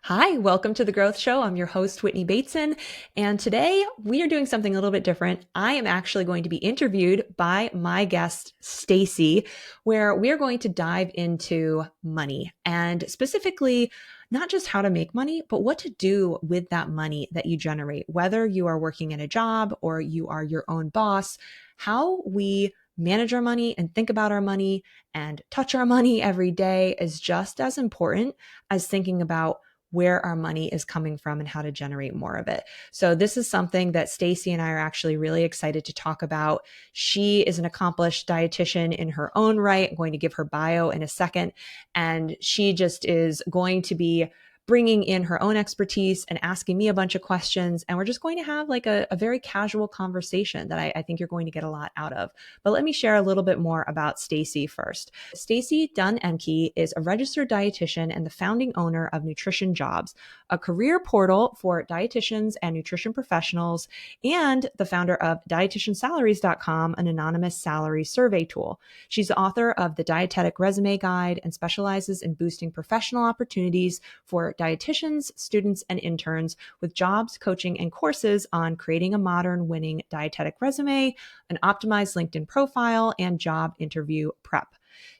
Hi, welcome to The Growth Show. I'm your host, Whitney Bateson, and today we are doing something a little bit different. I am actually going to be interviewed by my guest, Stacey, where we're going to dive into money and specifically not just how to make money, but what to do with that money that you generate, whether you are working in a job or you are your own boss, how we manage our money and think about our money and touch our money every day is just as important as thinking about where our money is coming from and how to generate more of it. So this is something that Stacey and I are actually really excited to talk about. She is an accomplished dietitian in her own right. I'm going to give her bio in a second. And she just is going to be bringing in her own expertise and asking me a bunch of questions. And we're just going to have like a very casual conversation that I think you're going to get a lot out of. But let me share a little bit more about Stacey first. Stacey Dunn-Emke is a registered dietitian and the founding owner of NutritionJobs, a career portal for dietitians and nutrition professionals, and the founder of dietitiansalaries.com, an anonymous salary survey tool. She's the author of the Dietetic Resume Guide and specializes in boosting professional opportunities for dietitians, students, and interns with jobs, coaching, and courses on creating a modern winning dietetic resume, an optimized LinkedIn profile, and job interview prep.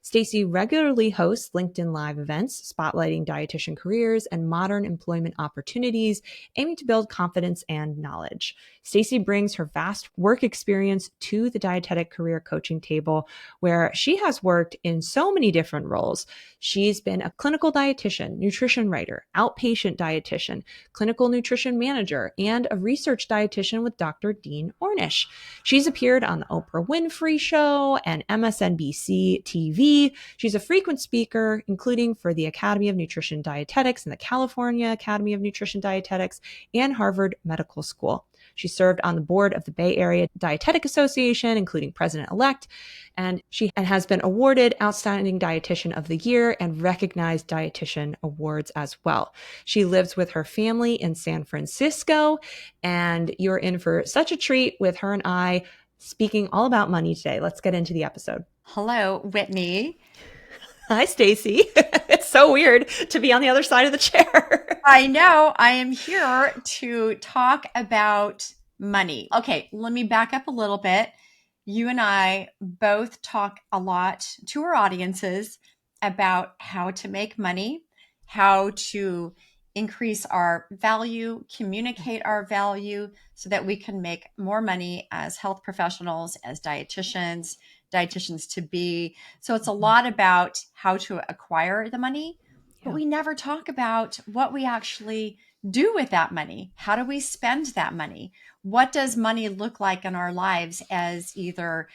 Stacey regularly hosts LinkedIn Live events spotlighting dietitian careers and modern employment opportunities, aiming to build confidence and knowledge. Stacey brings her vast work experience to the dietetic career coaching table, where she has worked in so many different roles. She's been a clinical dietitian, nutrition writer, outpatient dietitian, clinical nutrition manager, and a research dietitian with Dr. Dean Ornish. She's appeared on the Oprah Winfrey Show and MSNBC TV. She's a frequent speaker, including for the Academy of Nutrition Dietetics and the California Academy of Nutrition Dietetics and Harvard Medical School. She served on the board of the Bay Area Dietetic Association, including president-elect, and she has been awarded Outstanding Dietitian of the Year and recognized dietitian awards as well. She lives with her family in San Francisco, and you're in for such a treat with her and I speaking all about money today. Let's get into the episode. Hello, Whitney. Hi, Stacey. It's so weird to be on the other side of the chair. I know I am here to talk about money. Okay, let me back up a little bit. You and I both talk a lot to our audiences about how to make money, how to increase our value, communicate our value so that we can make more money as health professionals, as dietitians to be. So it's a lot about how to acquire the money, but we never talk about what we actually do with that money. How do we spend that money? What does money look like in our lives as either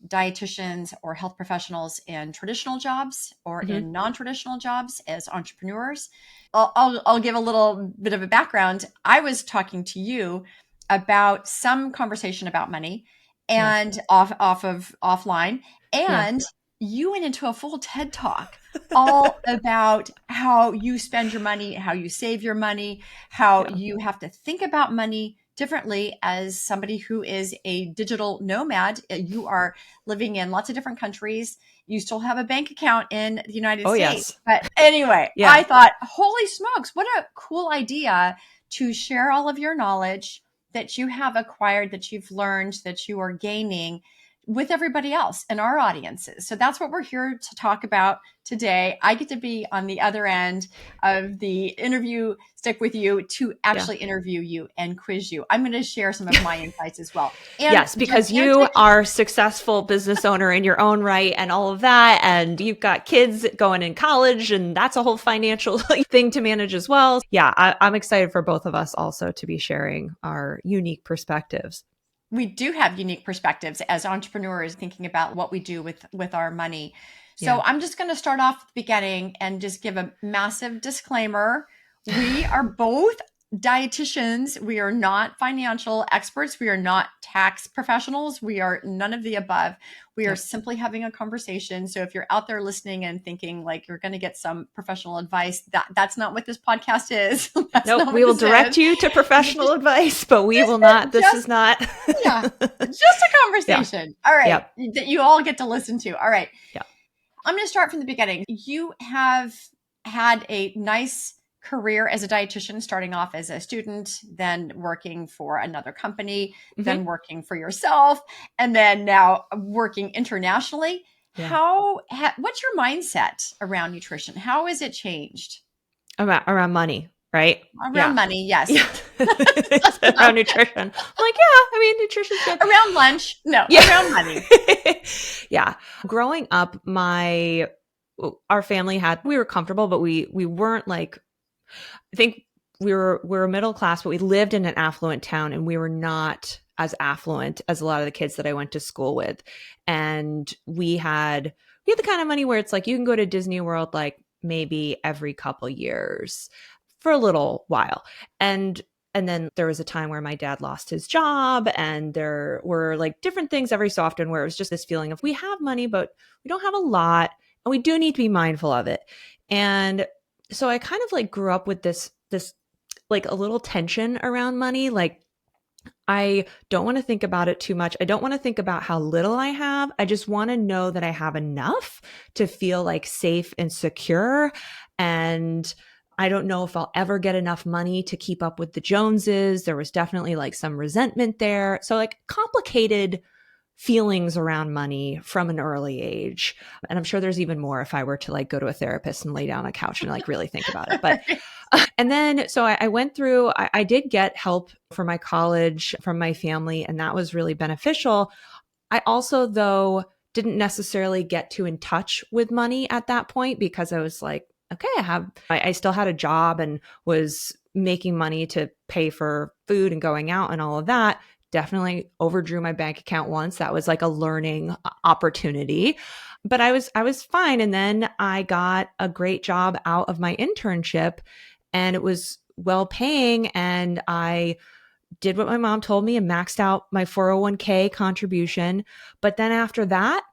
dietitians or health professionals in traditional jobs or in non-traditional jobs as entrepreneurs? I'll give a little bit of a background. I was talking to you about some conversation about money and offline, and you went into a full TED talk all about how you spend your money, how you save your money, how you have to think about money differently as somebody who is a digital nomad. You are living in lots of different countries. You still have a bank account in the United States. Yes. But anyway, I thought, holy smokes, what a cool idea to share all of your knowledge that you have acquired, that you've learned, that you are gaining with everybody else in our audiences. So that's what we're here to talk about today. I get to be on the other end of the interview stick with you to actually interview you and quiz you. I'm going to share some of my insights as well. And yes, because you are a successful business owner in your own right and all of that. And you've got kids going in college, and that's a whole financial thing to manage as well. Yeah, I'm excited for both of us also to be sharing our unique perspectives. We do have unique perspectives as entrepreneurs thinking about what we do with our money. So I'm just going to start off at the beginning and just give a massive disclaimer. We are both dietitians. We are not financial experts. We are not tax professionals. We are none of the above. We are simply having a conversation. So if you're out there listening and thinking like you're going to get some professional advice, that's not what this podcast is. Nope, we will direct you to professional advice, but we will not. This is not. Just a conversation. All right. That you all get to listen to. All right. I'm going to start from the beginning. You have had a nice career as a dietitian, starting off as a student, then working for another company, Mm-hmm. then working for yourself, and then now working internationally. Yeah. What's your mindset around nutrition? How has it changed? Around money, right? Around Yeah. money, yes. Yeah. Around nutrition. I'm like, yeah, I mean, nutrition's good. Around lunch, no, Yeah. around money. Yeah. Growing up, our family we were comfortable, but we weren't like, I think we were middle class, but we lived in an affluent town and we were not as affluent as a lot of the kids that I went to school with. And we had the kind of money where it's like you can go to Disney World like maybe every couple years for a little while. And then there was a time where my dad lost his job, and there were like different things every so often where it was just this feeling of we have money, but we don't have a lot, and we do need to be mindful of it. And so I kind of like grew up with this like a little tension around money. Like I don't want to think about it too much. I don't want to think about how little I have. I just want to know that I have enough to feel like safe and secure. And I don't know if I'll ever get enough money to keep up with the Joneses. There was definitely like some resentment there. So like complicated feelings around money from an early age. And I'm sure there's even more if I were to like go to a therapist and lay down on a couch and like really think about it. But and then so I went through, I did get help for my college from my family, and that was really beneficial. I also, though, didn't necessarily get too in touch with money at that point because I was like, okay, I still had a job and was making money to pay for food and going out and all of that. Definitely overdrew my bank account once. That was like a learning opportunity. But I was fine. And then I got a great job out of my internship, and it was well paying, and I did what my mom told me and maxed out my 401k contribution. But then after that,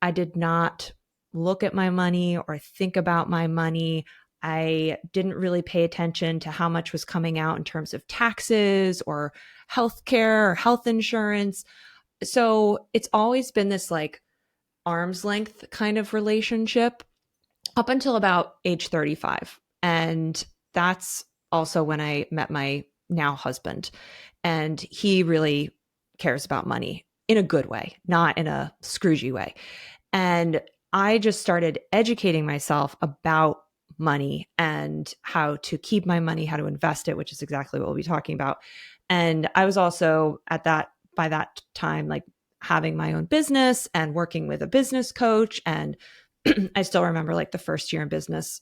I did not look at my money or think about my money. I didn't really pay attention to how much was coming out in terms of taxes or healthcare or health insurance. So it's always been this like arm's length kind of relationship up until about age 35. And that's also when I met my now husband. And he really cares about money in a good way, not in a Scroogey way. And I just started educating myself about money and how to keep my money, how to invest it, which is exactly what we'll be talking about. And I was also by that time, like having my own business and working with a business coach. And I still remember like the first year in business,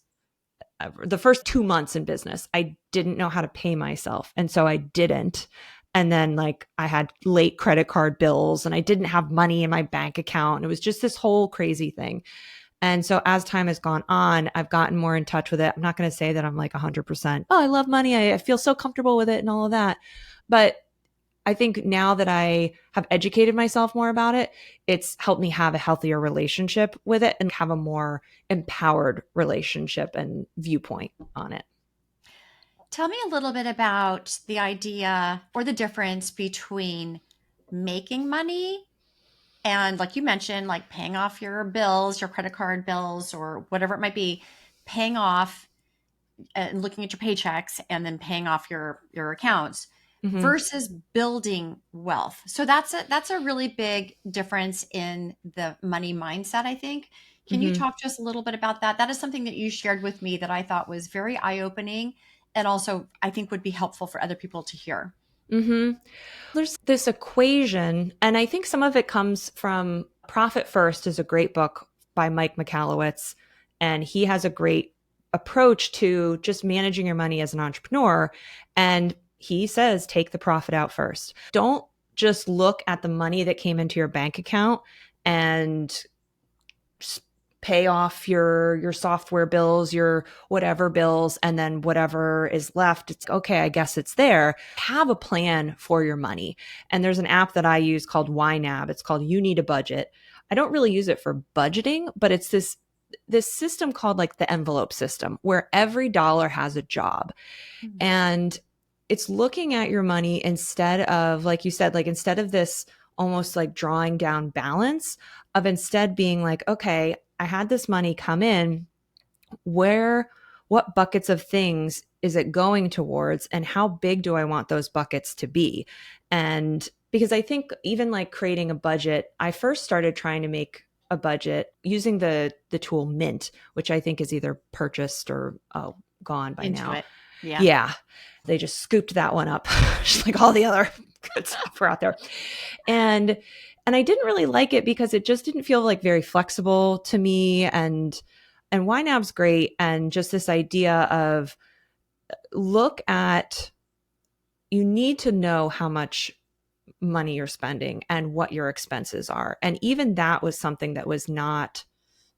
the first 2 months in business, I didn't know how to pay myself. And so I didn't. And then like I had late credit card bills and I didn't have money in my bank account. And it was just this whole crazy thing. And so as time has gone on, I've gotten more in touch with it. I'm not going to say that I'm like 100%. Oh, I love money. I feel so comfortable with it and all of that. But I think now that I have educated myself more about it, it's helped me have a healthier relationship with it and have a more empowered relationship and viewpoint on it. Tell me a little bit about the idea or the difference between making money and, like you mentioned, like paying off your bills, your credit card bills, or whatever it might be, paying off and looking at your paychecks and then paying off your accounts Mm-hmm. versus building wealth. So that's a really big difference in the money mindset, I think. Can you Mm-hmm. talk to us a little bit about that? That is something that you shared with me that I thought was very eye-opening and also I think would be helpful for other people to hear. Mm-hmm. There's this equation, and I think some of it comes from Profit First is a great book by Mike Michalowicz, and he has a great approach to just managing your money as an entrepreneur. And he says, take the profit out first. Don't just look at the money that came into your bank account and pay off your software bills, your whatever bills, and then whatever is left, it's okay, I guess it's there. Have a plan for your money. And there's an app that I use called YNAB. It's called You Need a Budget. I don't really use it for budgeting, but it's this system called like the envelope system where every dollar has a job. Mhm. And it's looking at your money instead of, like you said, like instead of this almost like drawing down balance, of instead being like, okay, I had this money come in. Where, what buckets of things is it going towards, and how big do I want those buckets to be? And because I think even like creating a budget, I first started trying to make a budget using the tool Mint, which I think is either purchased or gone by now. Intuit. Yeah. Yeah. They just scooped that one up, just like all the other good software out there. And I didn't really like it because it just didn't feel like very flexible to me. And YNAB's great. And just this idea of you need to know how much money you're spending and what your expenses are. And even that was something that was not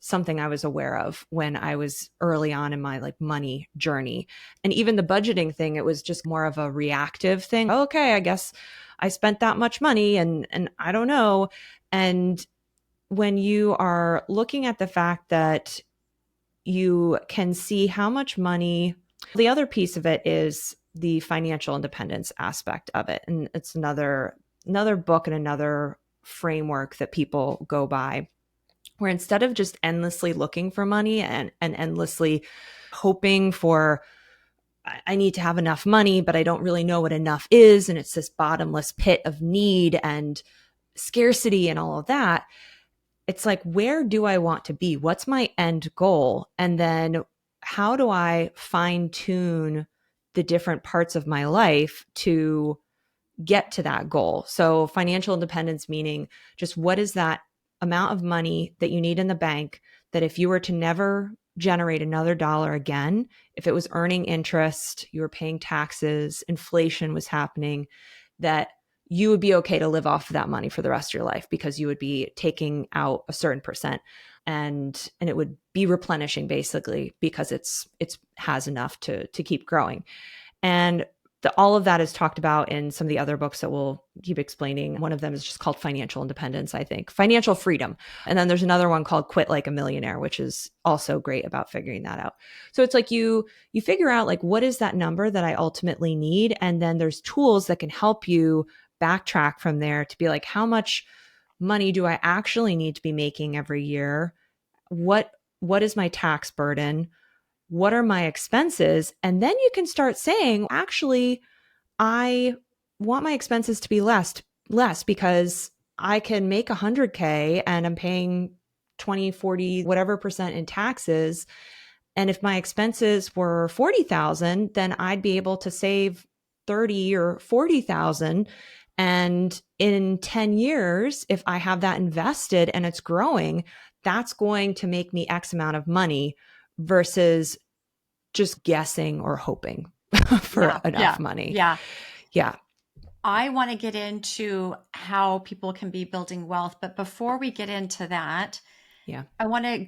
something I was aware of when I was early on in my like money journey. And even the budgeting thing, it was just more of a reactive thing. Okay, I guess I spent that much money and I don't know. And when you are looking at the fact that you can see how much money, the other piece of it is the financial independence aspect of it. And it's another book and another framework that people go by, where instead of just endlessly looking for money and endlessly hoping for, I need to have enough money, but I don't really know what enough is. And it's this bottomless pit of need and scarcity and all of that. It's like, where do I want to be? What's my end goal? And then how do I fine tune the different parts of my life to get to that goal? So financial independence, meaning just what is that amount of money that you need in the bank that if you were to never generate another dollar again, if it was earning interest, you were paying taxes, inflation was happening, that you would be okay to live off of that money for the rest of your life because you would be taking out a certain percent and it would be replenishing basically because it's has enough to keep growing. And all of that is talked about in some of the other books that we'll keep explaining. One of them is just called Financial Independence, I think, Financial Freedom. And then there's another one called Quit Like a Millionaire, which is also great about figuring that out. So it's like you figure out like, what is that number that I ultimately need? And then there's tools that can help you backtrack from there to be like, how much money do I actually need to be making every year? What is my tax burden? What are my expenses? And then you can start saying, actually, I want my expenses to be less because I can make 100K and I'm paying 20, 40, whatever percent in taxes. And if my expenses were 40,000, then I'd be able to save 30 or 40,000. And in 10 years, if I have that invested and it's growing, that's going to make me X amount of money versus just guessing or hoping for enough money. Yeah. Yeah. I want to get into how people can be building wealth. But before we get into that, I want to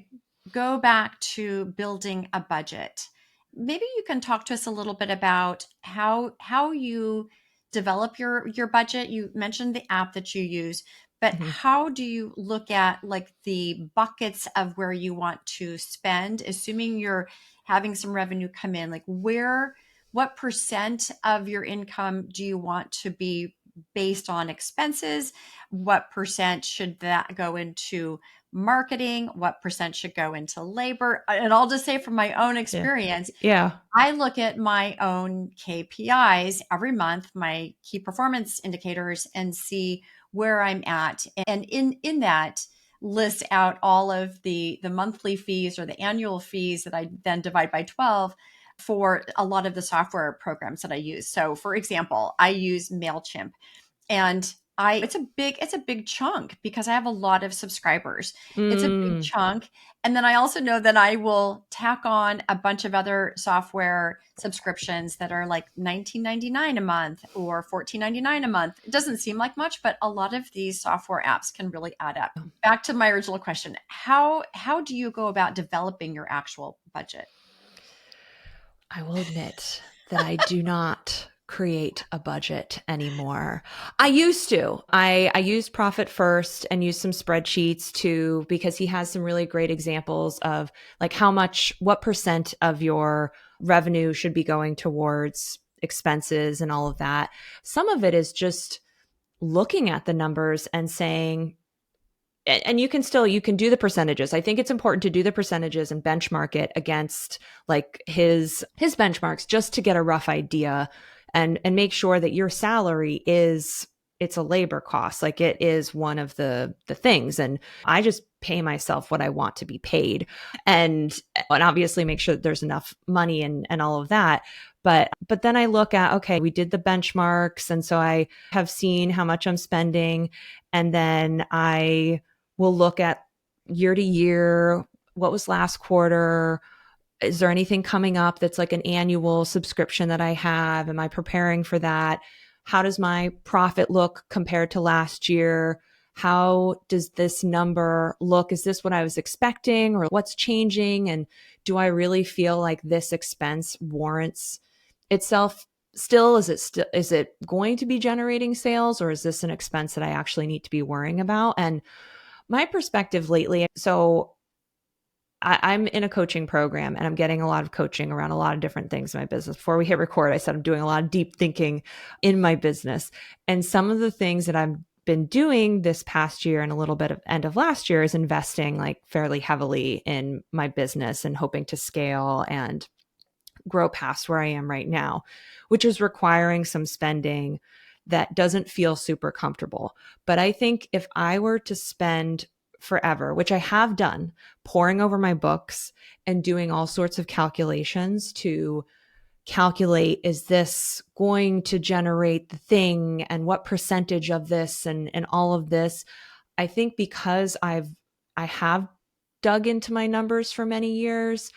go back to building a budget. Maybe you can talk to us a little bit about how you develop your budget. You mentioned the app that you use, but how do you look at like the buckets of where you want to spend, assuming you're having some revenue come in, like what percent of your income do you want to be based on expenses? What percent should that go into marketing? What percent should go into labor? And I'll just say from my own experience, I look at my own KPIs every month, my key performance indicators, and see where I'm at. And in that list out all of the monthly fees or the annual fees that I then divide by 12 for a lot of the software programs that I use. So for example, I use MailChimp, and it's a big chunk because I have a lot of subscribers. It's a big chunk. And then I also know that I will tack on a bunch of other software subscriptions that are like $19.99 a month or $14.99 a month. It doesn't seem like much, but a lot of these software apps can really add up. Back to my original question. How do you go about developing your actual budget? I will admit that I do not create a budget anymore. I used to. I used Profit First and used some spreadsheets too, because he has some really great examples of like what percent of your revenue should be going towards expenses and all of that. Some of it is just looking at the numbers and saying, and you can do the percentages. I think it's important to do the percentages and benchmark it against like his benchmarks just to get a rough idea, and make sure that your salary is, it's a labor cost. Like it is one of the things. And I just pay myself what I want to be paid, and obviously make sure that there's enough money and all of that. But then I look at, okay, we did the benchmarks. And so I have seen how much I'm spending. And then I will look at year to year, what was last quarter? Is there anything coming up that's like an annual subscription that I have? Am I preparing for that? How does my profit look compared to last year? How does this number look? Is this what I was expecting, or what's changing? And do I really feel like this expense warrants itself still? Is it going to be generating sales, or is this an expense that I actually need to be worrying about? And my perspective lately, so I'm in a coaching program and I'm getting a lot of coaching around a lot of different things in my business. Before we hit record, I said I'm doing a lot of deep thinking in my business. And some of the things that I've been doing this past year and a little bit of end of last year is investing like fairly heavily in my business and hoping to scale and grow past where I am right now, which is requiring some spending that doesn't feel super comfortable. But I think if I were to spend forever, which I have done, poring over my books and doing all sorts of calculations to calculate, is this going to generate the thing, and what percentage of this, and all of this. I think because I have dug into my numbers for many years,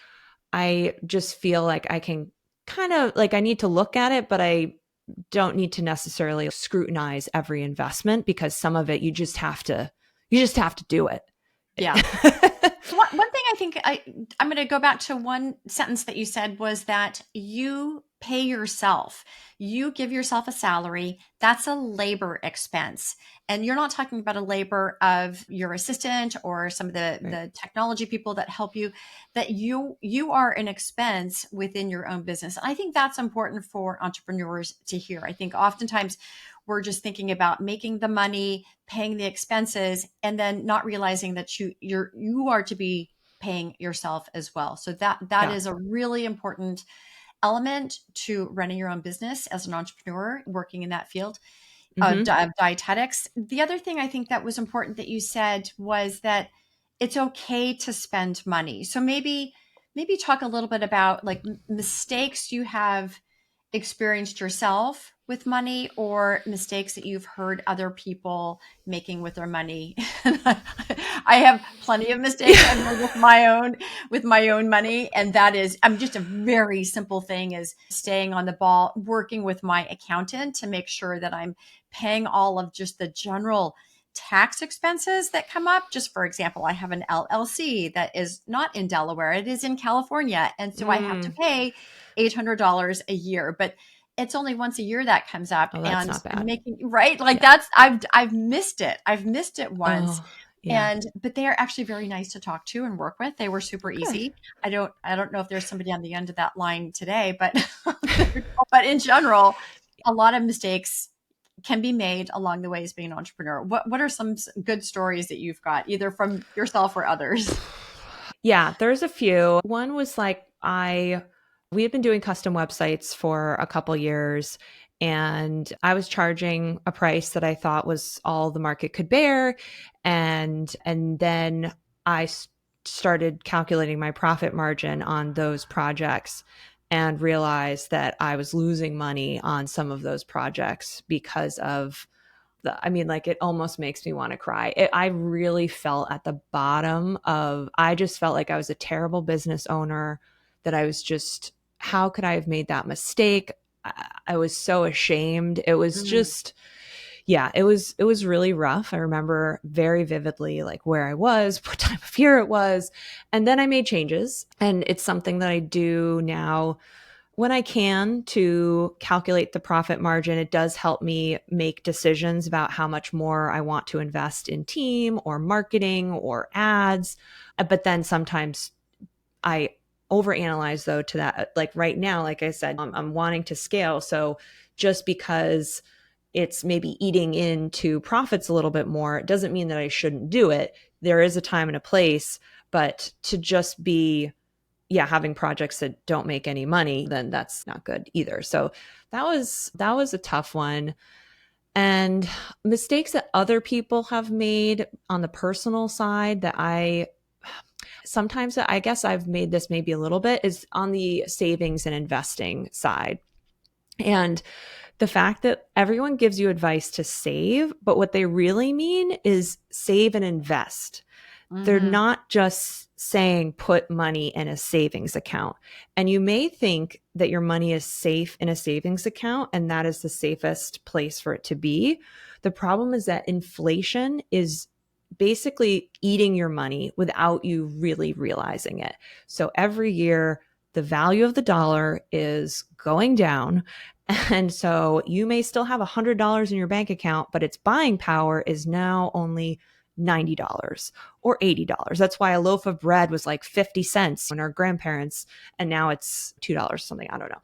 I just feel like I can kind of like, I need to look at it, but I don't need to necessarily scrutinize every investment, because some of it you just have to do it. Yeah. One thing I think I'm going to go back to one sentence that you said was that you pay yourself. You give yourself a salary. That's a labor expense. And you're not talking about a labor of your assistant or some of the technology people that help you, that you are an expense within your own business. And I think that's important for entrepreneurs to hear. I think oftentimes we're just thinking about making the money, paying the expenses, and then not realizing that you are to be paying yourself as well. So that is a really important element to running your own business as an entrepreneur working in that field of dietetics. The other thing I think that was important that you said was that it's okay to spend money. So maybe talk a little bit about like mistakes you have experienced yourself with money, or mistakes that you've heard other people making with their money. I have plenty of mistakes I've made with my own money. And that is, I'm just a very simple thing is staying on the ball, working with my accountant to make sure that I'm paying all of just the general tax expenses that come up. Just for example, I have an LLC that is not in Delaware. It is in California. And so I have to pay $800 a year, but it's only once a year that comes up. Oh, that's not bad. I've missed it. I've missed it once. But they are actually very nice to talk to and work with. They were super easy. I don't know if there's somebody on the end of that line today, but, but in general, a lot of mistakes can be made along the way as being an entrepreneur. What are some good stories that you've got, either from yourself or others? Yeah, there's a few. One was like, we had been doing custom websites for a couple years, and I was charging a price that I thought was all the market could bear. And then I started calculating my profit margin on those projects and realized that I was losing money on some of those projects because of like it almost makes me want to cry. I really felt at the bottom I just felt like I was a terrible business owner, that I was just, how could I have made that mistake? I was so ashamed. It was just, it was really rough. I remember very vividly like where I was, what time of year it was. And then I made changes, and it's something that I do now when I can to calculate the profit margin. It does help me make decisions about how much more I want to invest in team or marketing or ads. But then sometimes I overanalyze though to that. Like right now, like I said, I'm wanting to scale. So just because it's maybe eating into profits a little bit more, it doesn't mean that I shouldn't do it. There is a time and a place, but to just be, yeah, having projects that don't make any money, then that's not good either. So that was a tough one. And mistakes that other people have made on the personal side that I sometimes, I guess I've made this maybe a little bit, is on the savings and investing side. And the fact that everyone gives you advice to save, but what they really mean is save and invest. They're Mm-hmm. not just saying put money in a savings account. And you may think that your money is safe in a savings account and that is the safest place for it to be. The problem is that inflation is basically eating your money without you really realizing it. So every year, the value of the dollar is going down. And so you may still have $100 in your bank account, but its buying power is now only $90 or $80. That's why a loaf of bread was like 50 cents when our grandparents, and now it's $2 something. I don't know.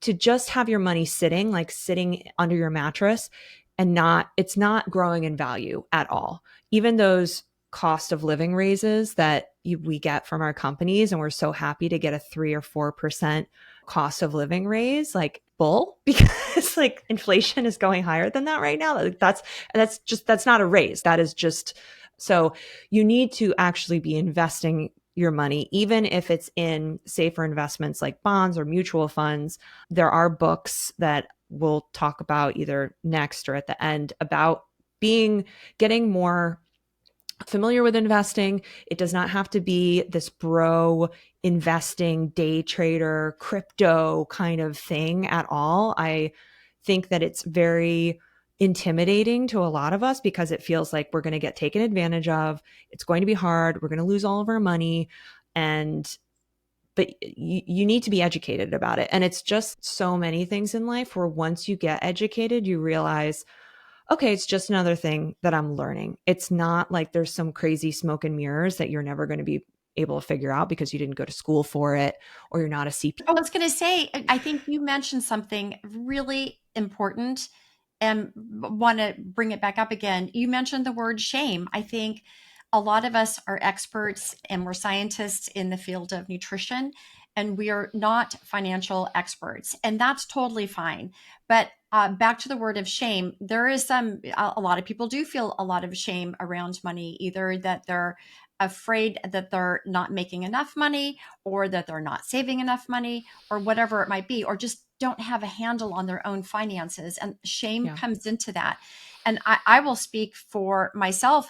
To just have your money sitting, like sitting under your mattress and it's not growing in value at all. Even those cost of living raises that we get from our companies, and we're so happy to get a 3 or 4% cost of living raise, like bull, because like inflation is going higher than that right now. Like that's not a raise. That is just, so you need to actually be investing your money, even if it's in safer investments like bonds or mutual funds. There are books that we'll talk about either next or at the end about getting more familiar with investing. It does not have to be this bro investing, day trader, crypto kind of thing at all. I think that it's very intimidating to a lot of us because it feels like we're going to get taken advantage of. It's going to be hard. We're going to lose all of our money. But you need to be educated about it. And it's just so many things in life where once you get educated, you realize, okay, it's just another thing that I'm learning. It's not like there's some crazy smoke and mirrors that you're never going to be able to figure out because you didn't go to school for it or you're not a CPA. I was going to say, I think you mentioned something really important and want to bring it back up again. You mentioned the word shame. I think a lot of us are experts and we're scientists in the field of nutrition, and we are not financial experts, and that's totally fine. But back to the word of shame, there is a lot of people do feel a lot of shame around money, either that they're afraid that they're not making enough money, or that they're not saving enough money, or whatever it might be, or just don't have a handle on their own finances. And shame Yeah. comes into that. And I will speak for myself.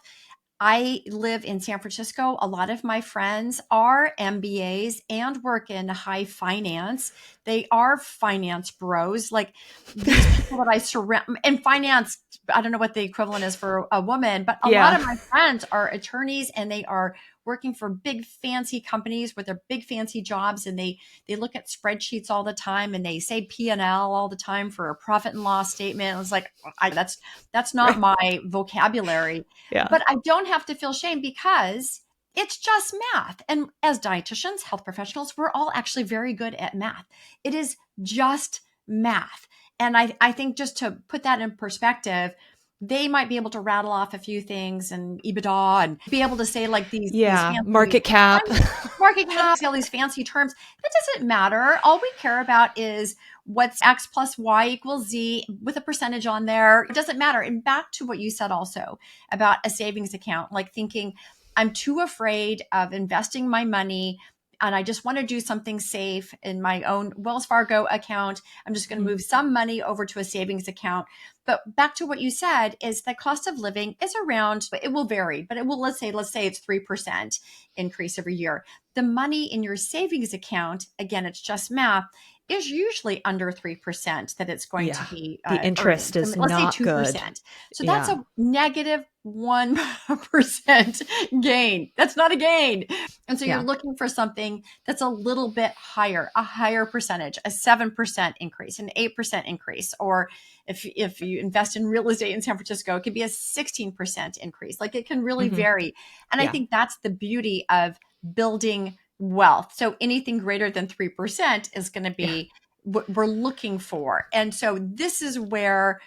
I live in San Francisco. A lot of my friends are MBAs and work in high finance. They are finance bros. Like these people that I surround in finance, I don't know what the equivalent is for a woman, but a lot Yeah. of my friends are attorneys and they are working for big fancy companies with their big fancy jobs, and they look at spreadsheets all the time and they say P&L all the time for a profit and loss statement. I was like, that's not Right. my vocabulary. Yeah. But I don't have to feel shame because it's just math. And as dietitians, health professionals, we're all actually very good at math. It is just math. And I think just to put that in perspective, they might be able to rattle off a few things and EBITDA and be able to say like these Yeah. fancy Market cap. market cap, all these fancy terms. That doesn't matter. All we care about is what's X plus Y equals Z with a percentage on there. It doesn't matter. And back to what you said also about a savings account, like thinking, I'm too afraid of investing my money and I just want to do something safe in my own Wells Fargo account. I'm just going to move some money over to a savings account. But back to what you said is the cost of living is around, it will vary, but it will, let's say it's 3% increase every year. The money in your savings account, again, it's just math, is usually under 3% that it's going to Yeah. be The earning. interest So is let's say not good. 2%. So that's Yeah. a negative 1% gain. That's not a gain. And so you're Yeah. looking for something that's a little bit higher, a higher percentage, a 7% increase, an 8% increase. Or if you invest in real estate in San Francisco, it could be a 16% increase. Like it can really Mm-hmm. vary. And I Yeah. think that's the beauty of building wealth. So anything greater than 3% is going to Yeah. be what we're looking for. And so this is where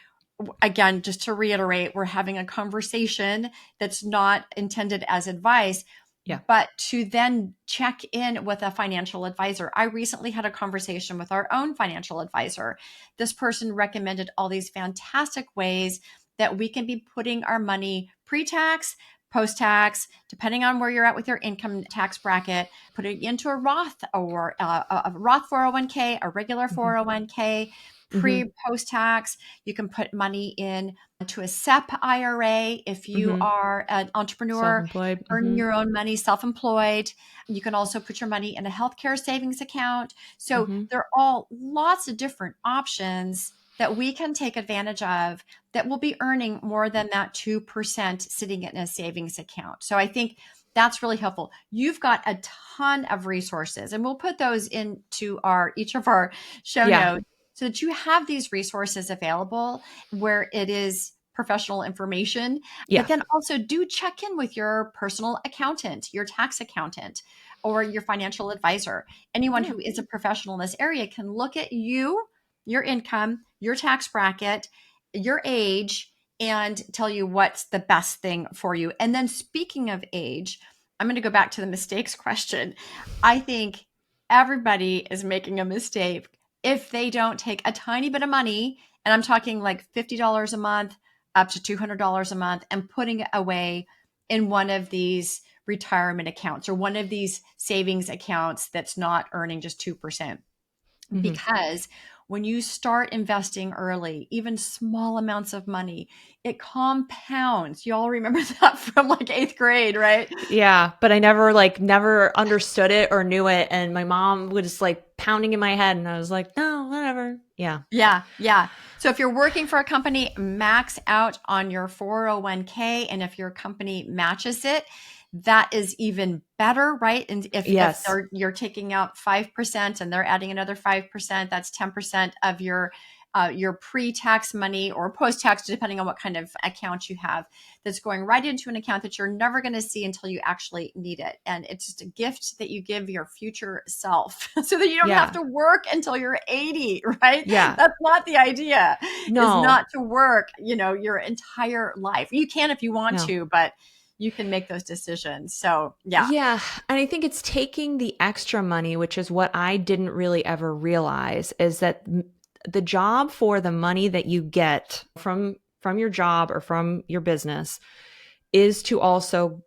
again, just to reiterate, we're having a conversation that's not intended as advice, Yeah. but to then check in with a financial advisor. I recently had a conversation with our own financial advisor. This person recommended all these fantastic ways that we can be putting our money pre-tax, post-tax, depending on where you're at with your income tax bracket, put it into a Roth or a Roth 401k, a regular 401k, Mm-hmm. post-tax. You can put money in to a SEP IRA if you Mm-hmm. are an entrepreneur, Self-employed. earning Mm-hmm. your own money, self-employed. You can also put your money in a healthcare savings account. So Mm-hmm. there are all lots of different options that we can take advantage of that will be earning more than that 2% sitting in a savings account. So I think that's really helpful. You've got a ton of resources, and we'll put those into each of our show Yeah. notes so that you have these resources available where it is professional information, but Yeah. then also do check in with your personal accountant, your tax accountant, or your financial advisor. Anyone Yeah. who is a professional in this area can look at you, your income, your tax bracket, your age, and tell you what's the best thing for you. And then speaking of age, I'm going to go back to the mistakes question. I think everybody is making a mistake if they don't take a tiny bit of money, and I'm talking like $50 a month up to $200 a month, and putting it away in one of these retirement accounts or one of these savings accounts that's not earning just 2%. Mm-hmm. Because when you start investing early, even small amounts of money, it compounds. You all remember that from like eighth grade, right? Yeah, but I never understood it or knew it, and my mom was like pounding in my head, and I was like, no, whatever. Yeah. Yeah, yeah. So if you're working for a company, max out on your 401k. And if your company matches it, that is even better, right? And if Yes. you're taking out 5% and they're adding another 5%, that's 10% of your pre-tax money or post-tax, depending on what kind of account you have, that's going right into an account that you're never going to see until you actually need it. And it's just a gift that you give your future self so that you don't have Yeah. to work until you're 80, right? Yeah. That's not the idea, is No. not to work, your entire life. You can if you want No. to, but you can make those decisions. So yeah. Yeah, and I think it's taking the extra money, which is what I didn't really ever realize, is that the job for the money that you get from your job or from your business is to also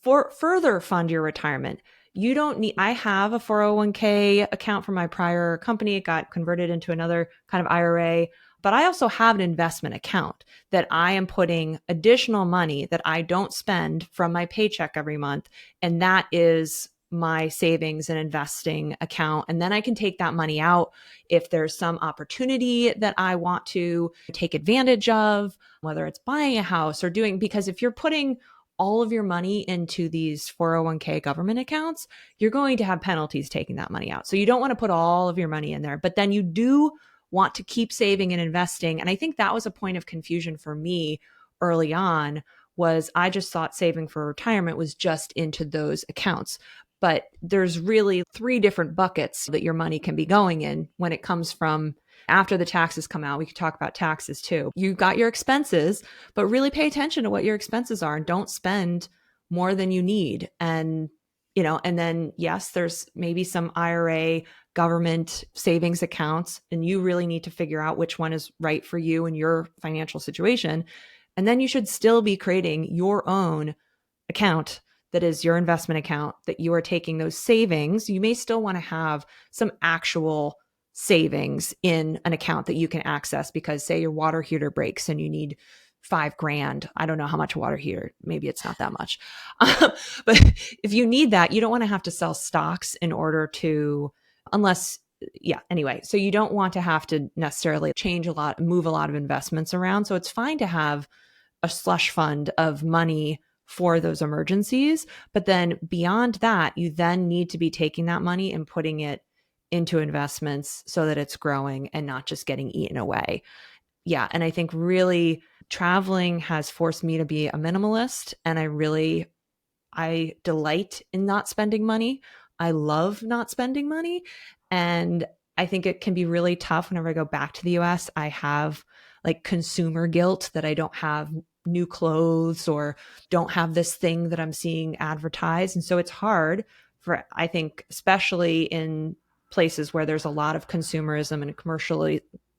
for further fund your retirement. You don't need, I have a 401k account from my prior company. It got converted into another kind of IRA, but I also have an investment account that I am putting additional money that I don't spend from my paycheck every month. And that is my savings and investing account. And then I can take that money out if there's some opportunity that I want to take advantage of, whether it's buying a house or doing, because if you're putting all of your money into these 401k government accounts, you're going to have penalties taking that money out. So you don't want to put all of your money in there, but then you do want to keep saving and investing. And I think that was a point of confusion for me early on, was I just thought saving for retirement was just into those accounts. But there's really three different buckets that your money can be going in when it comes from after the taxes come out. We could talk about taxes too. You got your expenses, but really pay attention to what your expenses are and don't spend more than you need. And then yes, there's maybe some IRA government savings accounts, and you really need to figure out which one is right for you and your financial situation. And then you should still be creating your own account that is your investment account that you are taking those savings. You may still want to have some actual savings in an account that you can access, because say your water heater breaks and you need $5,000. I don't know how much a water heater, maybe it's not that much. But if you need that, you don't want to have to sell stocks in order to, unless, yeah, anyway. So you don't want to have to necessarily move a lot of investments around. So it's fine to have a slush fund of money for those emergencies. But then beyond that, you then need to be taking that money and putting it into investments so that it's growing and not just getting eaten away. Yeah. And I think really traveling has forced me to be a minimalist. And I delight in not spending money. I love not spending money. And I think it can be really tough whenever I go back to the US. I have like consumer guilt that I don't have new clothes or don't have this thing that I'm seeing advertised. And so it's hard for, I think, especially in places where there's a lot of consumerism and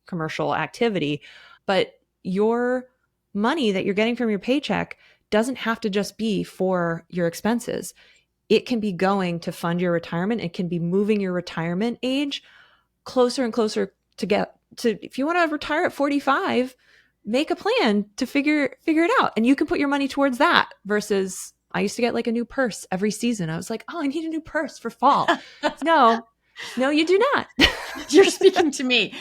commercial activity, but your money that you're getting from your paycheck doesn't have to just be for your expenses. It can be going to fund your retirement. It can be moving your retirement age closer and closer to get to, if you want to retire at 45, make a plan to figure it out. And you can put your money towards that versus I used to get like a new purse every season. I was like, oh, I need a new purse for fall. No, you do not. You're speaking to me.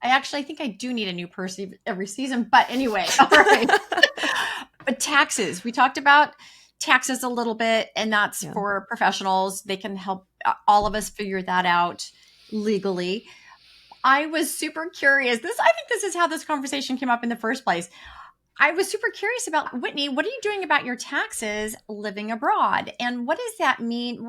I think I do need a new purse every season. But anyway, all right. But taxes, we talked about taxes a little bit, and that's for professionals. They can help all of us figure that out legally. I was super curious. I think this is how this conversation came up in the first place. I was super curious about, Whitney, what are you doing about your taxes living abroad? And what does that mean?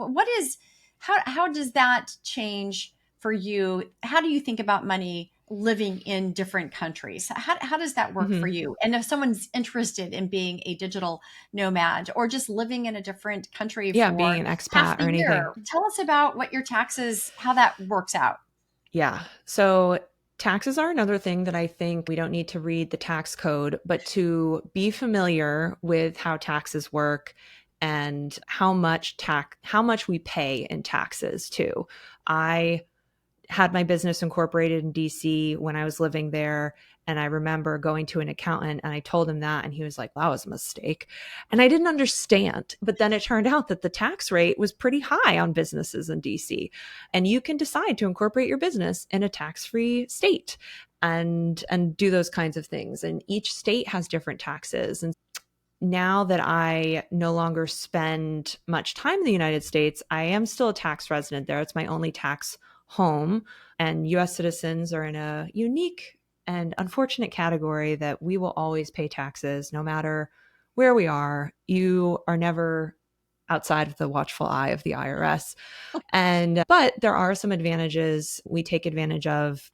How does that change for you? How do you think about money living in different countries? How does that work for you? And if someone's interested in being a digital nomad or just living in a different country for being an expat half the or anything, year, tell us about what your taxes, how that works out. Yeah. So taxes are another thing that I think we don't need to read the tax code, but to be familiar with how taxes work and how much we pay in taxes too. I had my business incorporated in DC when I was living there. And I remember going to an accountant and I told him that, and he was like, that was a mistake. And I didn't understand. But then it turned out that the tax rate was pretty high on businesses in DC. And you can decide to incorporate your business in a tax-free state and do those kinds of things. And each state has different taxes. And now that I no longer spend much time in the United States, I am still a tax resident there. It's my only tax home, and US citizens are in a unique and unfortunate category that we will always pay taxes no matter where we are. You are never outside of the watchful eye of the IRS. But there are some advantages we take advantage of,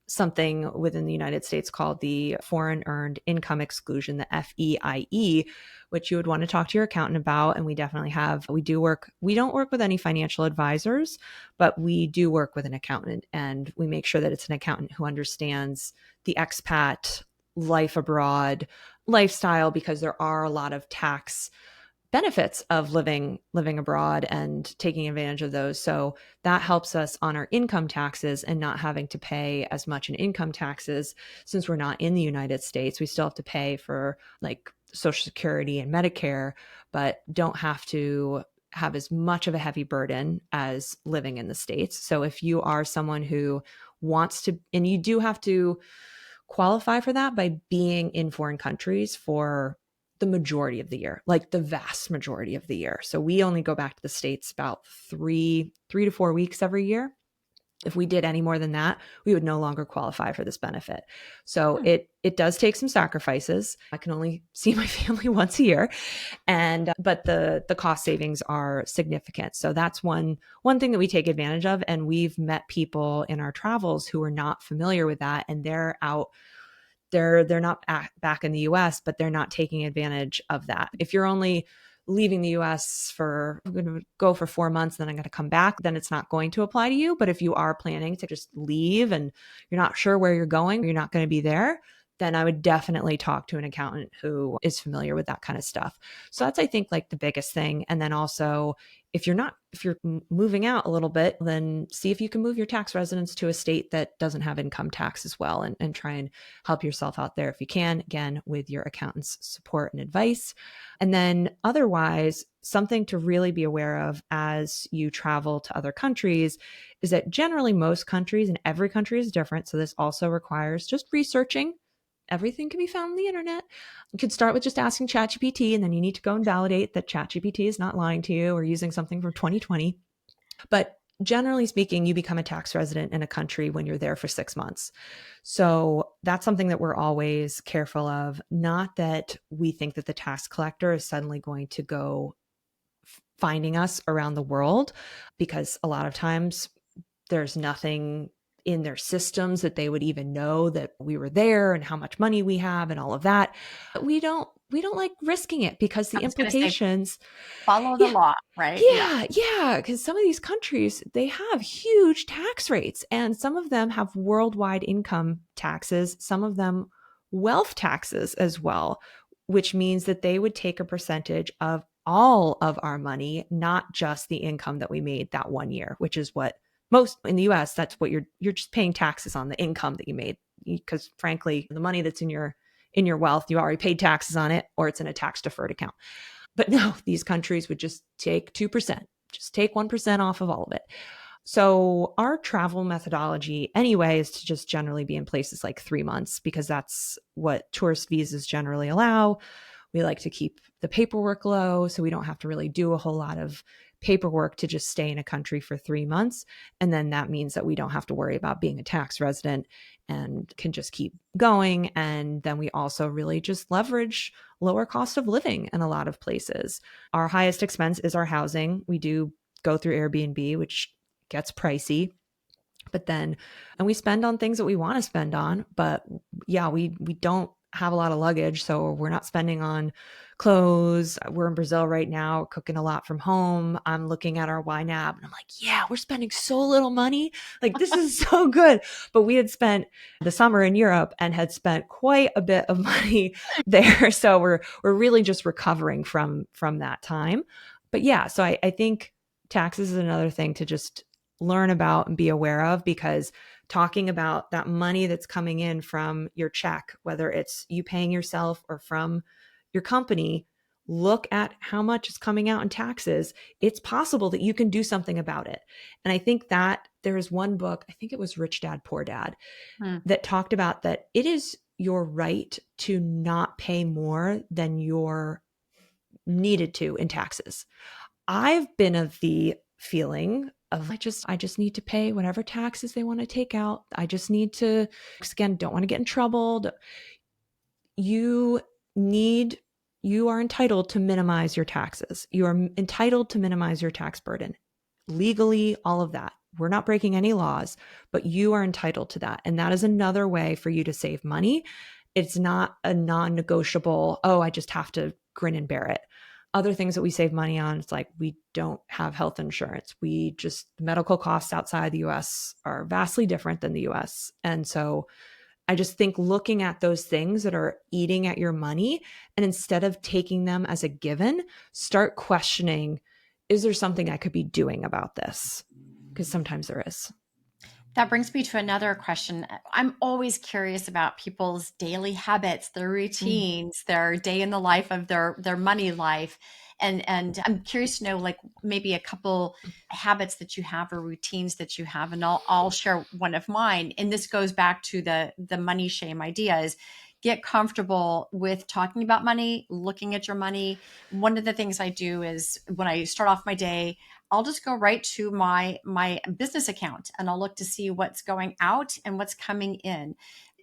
something within the United States called the Foreign Earned Income Exclusion, the FEIE, which you would want to talk to your accountant about. And we definitely have, we don't work with any financial advisors, but we do work with an accountant, and we make sure that it's an accountant who understands the expat life abroad lifestyle, because there are a lot of tax benefits of living abroad and taking advantage of those. So that helps us on our income taxes and not having to pay as much in income taxes. Since we're not in the United States, we still have to pay for like Social Security and Medicare, but don't have to have as much of a heavy burden as living in the States. So if you are someone who wants to, and you do have to qualify for that by being in foreign countries for the majority of the year, like the vast majority of the year. So we only go back to the States about 3 to 4 weeks every year. If we did any more than that, we would no longer qualify for this benefit. So it does take some sacrifices. I can only see my family once a year, but the cost savings are significant. So that's one thing that we take advantage of. And we've met people in our travels who are not familiar with that, and they're out. They're not back in the US, but they're not taking advantage of that. If you're only leaving the US I'm going to go for 4 months, then I'm going to come back, then it's not going to apply to you. But if you are planning to just leave and you're not sure where you're going, you're not going to be there, then I would definitely talk to an accountant who is familiar with that kind of stuff. So that's, I think, like the biggest thing. And then also, if you're moving out a little bit, then see if you can move your tax residence to a state that doesn't have income tax as well, and try and help yourself out there if you can, again, with your accountant's support and advice. And then otherwise, something to really be aware of as you travel to other countries is that generally most countries, and every country is different, so this also requires just researching. Everything can be found on the internet. You could start with just asking ChatGPT, and then you need to go and validate that ChatGPT is not lying to you or using something from 2020. But generally speaking, you become a tax resident in a country when you're there for 6 months. So that's something that we're always careful of. Not that we think that the tax collector is suddenly going to go finding us around the world, because a lot of times there's nothing in their systems that they would even know that we were there and how much money we have and all of that. But we don't like risking it because I the was going to say, implications. follow the Yeah. law, right? Yeah. Yeah. Because some of these countries, they have huge tax rates, and some of them have worldwide income taxes, some of them wealth taxes as well, which means that they would take a percentage of all of our money, not just the income that we made that one year, which is what most in the US, that's what you're just paying taxes on the income that you made. Because frankly, the money that's in your wealth, you already paid taxes on it, or it's in a tax deferred account. But no, these countries would just take 2%, just take 1% off of all of it. So our travel methodology anyway is to just generally be in places like 3 months, because that's what tourist visas generally allow. We like to keep the paperwork low, so we don't have to really do a whole lot of paperwork to just stay in a country for 3 months. And then that means that we don't have to worry about being a tax resident and can just keep going. And then we also really just leverage lower cost of living in a lot of places. Our highest expense is our housing. We do go through Airbnb, which gets pricey. But then, and we spend on things that we want to spend on. But yeah, we don't have a lot of luggage, so we're not spending on clothes. We're in Brazil right now, cooking a lot from home. I'm looking at our YNAB and I'm like, yeah, we're spending so little money. Like, this is so good. But we had spent the summer in Europe and had spent quite a bit of money there. So we're really just recovering from that time. But yeah, so I think taxes is another thing to just learn about and be aware of, because talking about that money that's coming in from your check, whether it's you paying yourself or from your company, look at how much is coming out in taxes. It's possible that you can do something about it. And I think that there is one book, I think it was Rich Dad, Poor Dad, that talked about that it is your right to not pay more than you're needed to in taxes. I've been of the feeling of I just need to pay whatever taxes they want to take out. I just need to, again, don't want to get in trouble. You need, you are entitled to minimize your taxes. You are entitled to minimize your tax burden. Legally, all of that. We're not breaking any laws, but you are entitled to that. And that is another way for you to save money. It's not a non-negotiable, oh, I just have to grin and bear it. Other things that we save money on, it's like we don't have health insurance. We just, medical costs outside the US are vastly different than the US. And so I just think looking at those things that are eating at your money, and instead of taking them as a given, start questioning, is there something I could be doing about this? Because sometimes there is. That brings me to another question. I'm always curious about people's daily habits, their routines, their day in the life of their money life. And I'm curious to know, like, maybe a couple habits that you have or routines that you have, and I'll share one of mine. And this goes back to the money shame idea: is get comfortable with talking about money, looking at your money. One of the things I do is when I start off my day, I'll just go right to my business account and I'll look to see what's going out and what's coming in.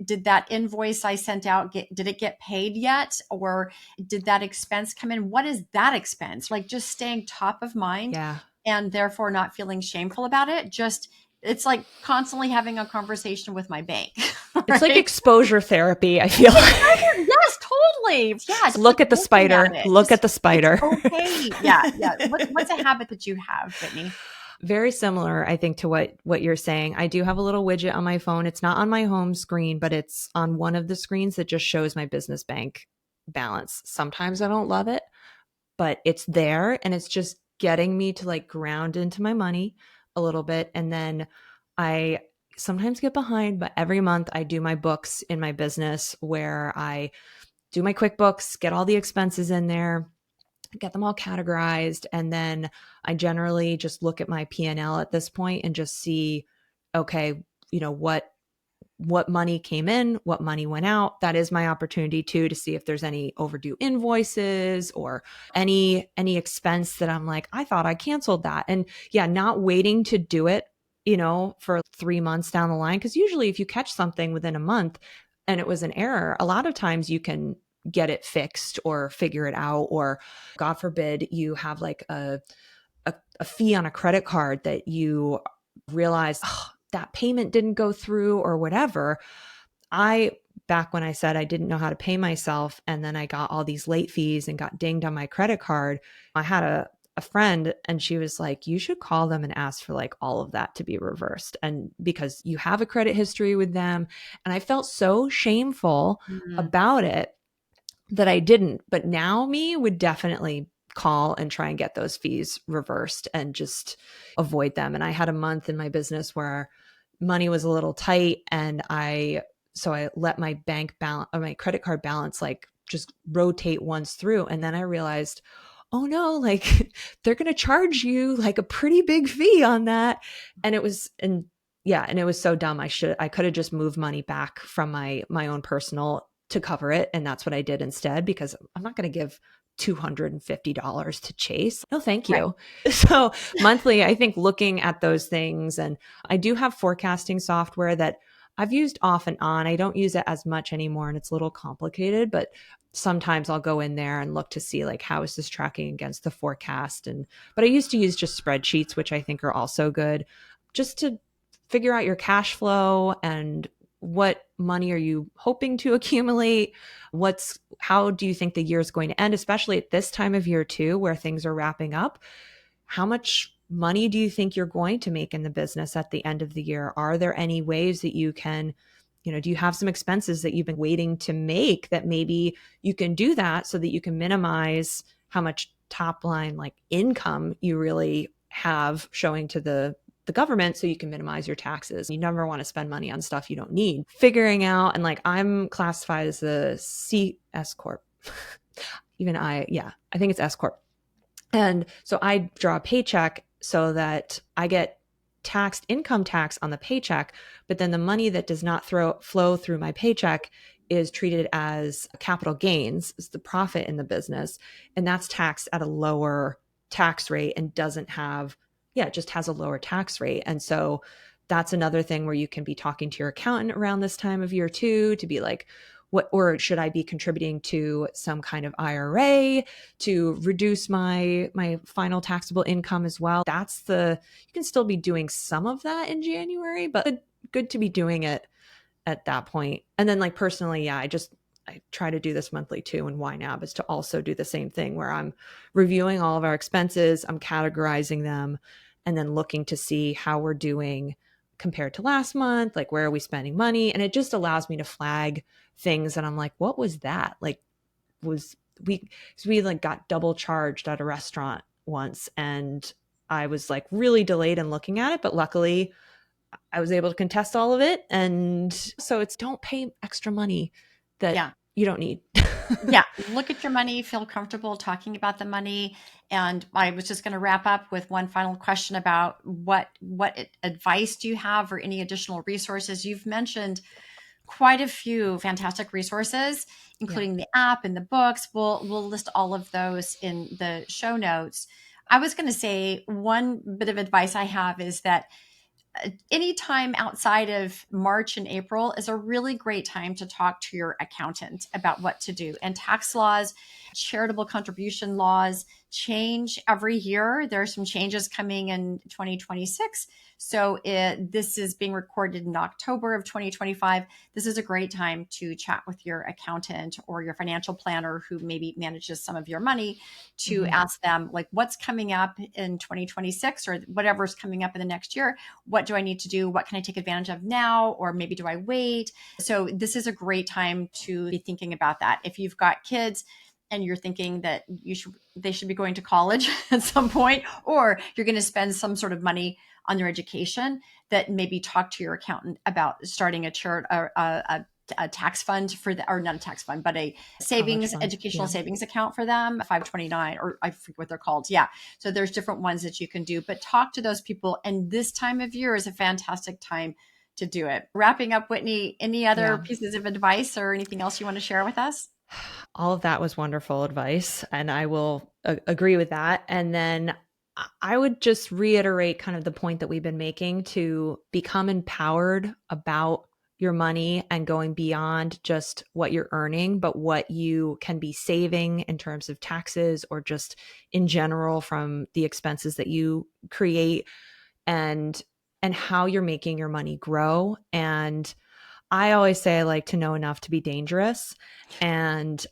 Did that invoice I sent out did it get paid yet? Or did that expense come in? What is that expense? Like, just staying top of mind, Yeah. and therefore not feeling shameful about it. Just, it's like constantly having a conversation with my bank. Right? It's like exposure therapy, I feel like. Yes, totally. Yeah. Just look like at the spider. Look at the spider. Okay. Yeah. Yeah. What's a habit that you have, Whitney? Very similar, I think, to what you're saying. I do have a little widget on my phone. It's not on my home screen, but it's on one of the screens that just shows my business bank balance. Sometimes I don't love it, but it's there, and it's just getting me to like ground into my money a little bit. And then I sometimes get behind, but every month I do my books in my business where I do my QuickBooks, get all the expenses in there, get them all categorized, and then I generally just look at my P&L at this point and just see, okay, what money came in, what money went out. That is my opportunity too to see if there's any overdue invoices or any expense that I'm like, I thought I canceled that. And yeah, not waiting to do it, for 3 months down the line. Because usually if you catch something within a month and it was an error, a lot of times you can get it fixed or figure it out. Or God forbid you have like a fee on a credit card that you realize, oh, that payment didn't go through or whatever, back when I said I didn't know how to pay myself, and then I got all these late fees and got dinged on my credit card, I had a friend, and she was like, you should call them and ask for like all of that to be reversed. And because you have a credit history with them. And I felt so shameful Mm, about it that I didn't. But now me would definitely call and try and get those fees reversed and just avoid them. And I had a month in my business where money was a little tight, and so I let my bank balance or my credit card balance like just rotate once through. And then I realized, oh no, like they're going to charge you like a pretty big fee on that. And it was so dumb. I could have just moved money back from my own personal to cover it. And that's what I did instead, because I'm not going to give $250 to Chase. No, thank right. you. So monthly, I think looking at those things, and I do have forecasting software that I've used off and on. I don't use it as much anymore, and it's a little complicated, but sometimes I'll go in there and look to see like, how is this tracking against the forecast? But I used to use just spreadsheets, which I think are also good, just to figure out your cash flow and what money are you hoping to accumulate? How do you think the year is going to end, especially at this time of year too, where things are wrapping up? How much money do you think you're going to make in the business at the end of the year? Are there any ways that you can, do you have some expenses that you've been waiting to make that maybe you can do that so that you can minimize how much top line like income you really have showing to the government, so you can minimize your taxes? You never want to spend money on stuff you don't need. Figuring out, and like I'm classified as a CS corp. I think it's S corp. And so I draw a paycheck so that I get taxed income tax on the paycheck, but then the money that does not flow through my paycheck is treated as capital gains, is the profit in the business. And that's taxed at a lower tax rate and it just has a lower tax rate. And so that's another thing where you can be talking to your accountant around this time of year too, to be like, or should I be contributing to some kind of IRA to reduce my final taxable income as well? You can still be doing some of that in January, but good to be doing it at that point. And then like personally, I try to do this monthly too. And YNAB is to also do the same thing, where I'm reviewing all of our expenses, I'm categorizing them, and then looking to see how we're doing compared to last month, like where are we spending money? And it just allows me to flag things. And I'm like, what was that? Like, was we like got double charged at a restaurant once, and I was like really delayed in looking at it, but luckily I was able to contest all of it. And so it's, don't pay extra money that Yeah. you don't need. Yeah. Look at your money, feel comfortable talking about the money. And I was just going to wrap up with one final question about what advice do you have, or any additional resources? You've mentioned quite a few fantastic resources, Yeah. including the app and the books. We'll list all of those in the show notes. I was going to say one bit of advice I have is that any time outside of March and April is a really great time to talk to your accountant about what to do. And tax laws, charitable contribution laws change every year. There are some changes coming in 2026. So this is being recorded in October of 2025. This is a great time to chat with your accountant or your financial planner who maybe manages some of your money, to Mm-hmm. ask them like, what's coming up in 2026 or whatever's coming up in the next year. What do I need to do? What can I take advantage of now? Or maybe do I wait? So this is a great time to be thinking about that. If you've got kids and you're thinking that they should be going to college at some point, or you're going to spend some sort of money on their education, that maybe talk to your accountant about starting a tax fund for the, or not a tax fund, but a College savings, fund. educational Yeah. savings account for them, 529, or I forget what they're called. Yeah. So there's different ones that you can do, but talk to those people. And this time of year is a fantastic time to do it. Wrapping up, Whitney, any other Yeah. pieces of advice or anything else you want to share with us? All of that was wonderful advice, and I will agree with that. And then I would just reiterate kind of the point that we've been making, to become empowered about your money and going beyond just what you're earning, but what you can be saving in terms of taxes, or just in general from the expenses that you create. And and how you're making your money grow. And I always say I like to know enough to be dangerous. And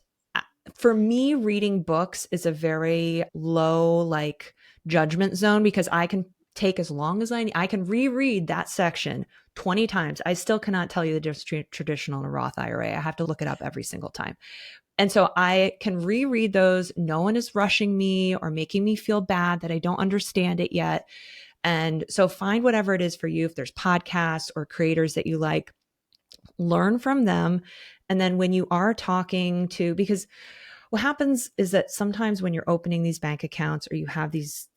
for me, reading books is a very low like judgment zone because I can take as long as I can reread that section 20 times. I still cannot tell you the difference between traditional and a Roth IRA. I have to look it up every single time. And so I can reread those. No one is rushing me or making me feel bad that I don't understand it yet. And so find whatever it is for you. If there's podcasts or creators that you like, learn from them. And then when you are talking to, because what happens is that sometimes when you're opening these bank accounts or you have these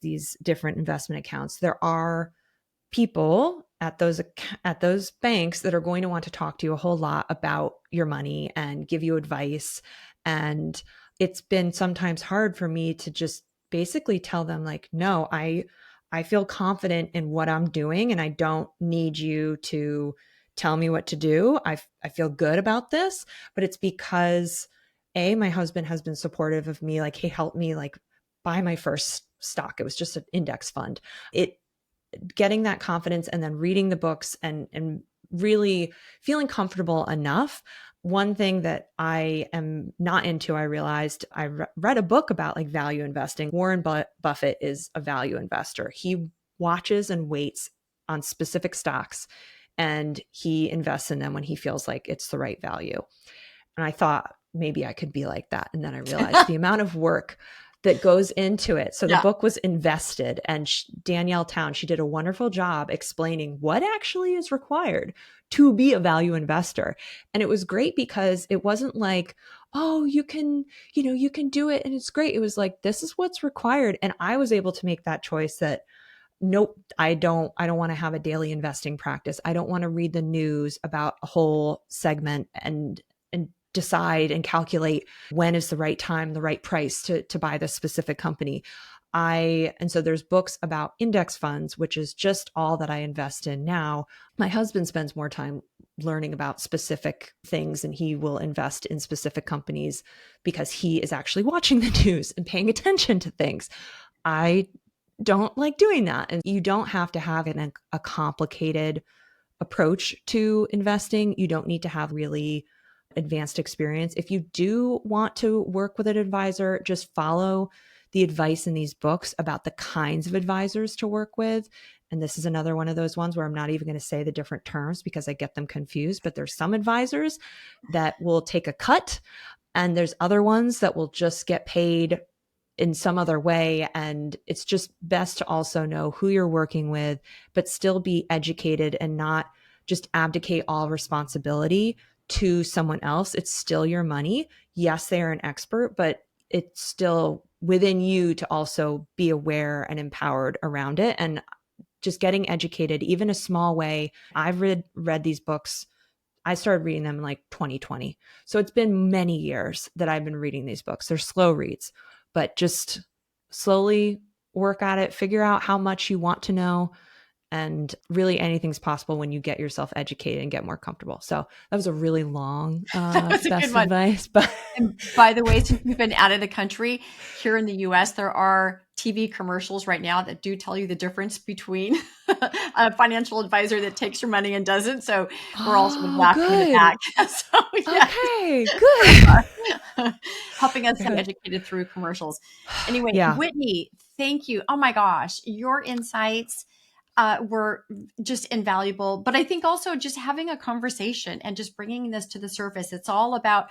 different investment accounts, there are people at those banks that are going to want to talk to you a whole lot about your money and give you advice. And it's been sometimes hard for me to just basically tell them like, no, I feel confident in what I'm doing and I don't need you to tell me what to do. I feel good about this, but it's because my husband has been supportive of me. Like, he helped me like buy my first stock. It was just an index fund. Getting that confidence and then reading the books and really feeling comfortable enough. One thing that I am not into, I realized I read a book about like value investing. Warren Buffett is a value investor. He watches and waits on specific stocks and he invests in them when he feels like it's the right value. And I thought maybe I could be like that. And then I realized the amount of work that goes into it. So the book was Invested, and Danielle Town, she did a wonderful job explaining what actually is required to be a value investor. And it was great because it wasn't like, oh, you can do it and it's great. It was like, this is what's required. And I was able to make that choice that nope, I don't want to have a daily investing practice. I don't want to read the news about a whole segment and decide and calculate when is the right time, the right price to buy this specific company. And so there's books about index funds, which is just all that I invest in now. My husband spends more time learning about specific things and he will invest in specific companies because he is actually watching the news and paying attention to things. I don't like doing that. And you don't have to have a complicated approach to investing. You don't need to have really advanced experience. If you do want to work with an advisor, just follow the advice in these books about the kinds of advisors to work with. And this is another one of those ones where I'm not even going to say the different terms because I get them confused, but there's some advisors that will take a cut and there's other ones that will just get paid in some other way. And it's just best to also know who you're working with, but still be educated and not just abdicate all responsibility to someone else. It's still your money. Yes, they are an expert, but it's still within you to also be aware and empowered around it. And just getting educated, even a small way. I've read these books. I started reading them in like 2020. So it's been many years that I've been reading these books. They're slow reads, but just slowly work at it, figure out how much you want to know. And really anything's possible when you get yourself educated and get more comfortable. So that was a really long That's a best good one. advice. But And by the way, since you've been out of the country, here in the US, there are TV commercials right now that do tell you the difference between a financial advisor that takes your money and doesn't. So we're all sort of laughing in the good. back. So yeah, Okay, good. helping us get educated through commercials. Anyway, Yeah. Whitney, thank you. Oh my gosh, your insights were just invaluable. But I think also just having a conversation and just bringing this to the surface. It's all about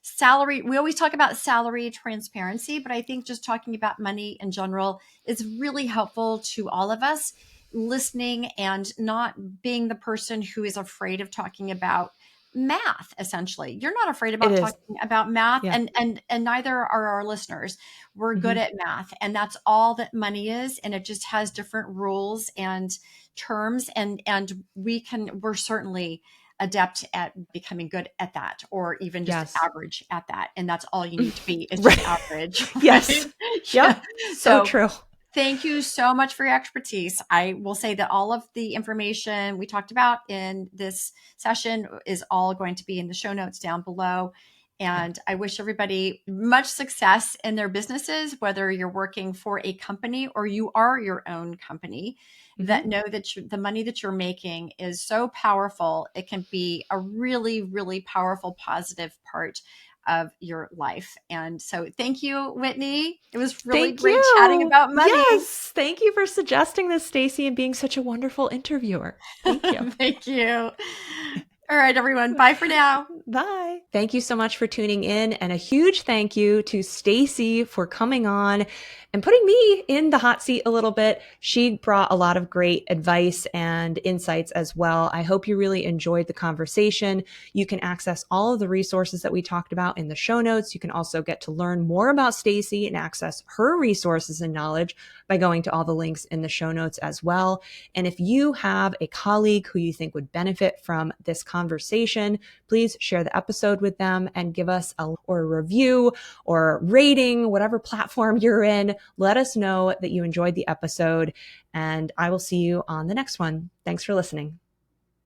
salary. We always talk about salary transparency, but I think just talking about money in general is really helpful to all of us listening and not being the person who is afraid of talking about math. Essentially, you're not afraid about talking about math, Yeah. and neither are our listeners. We're good at math, and that's all that money is, and it just has different rules and terms, and we're certainly adept at becoming good at that, or even just average at that, and that's all you need to be is just average. Right? Yes. Yeah. Yep. So true. Thank you so much for your expertise. I will say that all of the information we talked about in this session is all going to be in the show notes down below. And I wish everybody much success in their businesses, whether you're working for a company or you are your own company, that know that the money that you're making is so powerful. It can be a really, really powerful, positive part of your life. And so thank you, Whitney. It was really Thank great chatting you. about money. Yes. Thank you for suggesting this, Stacey, and being such a wonderful interviewer. Thank you. Thank you. All right, everyone. Bye for now. Bye. Thank you so much for tuning in, and a huge thank you to Stacey for coming on and putting me in the hot seat a little bit. She brought a lot of great advice and insights as well. I hope you really enjoyed the conversation. You can access all of the resources that we talked about in the show notes. You can also get to learn more about Stacey and access her resources and knowledge by going to all the links in the show notes as well. And if you have a colleague who you think would benefit from this conversation, please share the episode with them and give us a review or rating, whatever platform you're in. Let us know that you enjoyed the episode, and I will see you on the next one. Thanks for listening.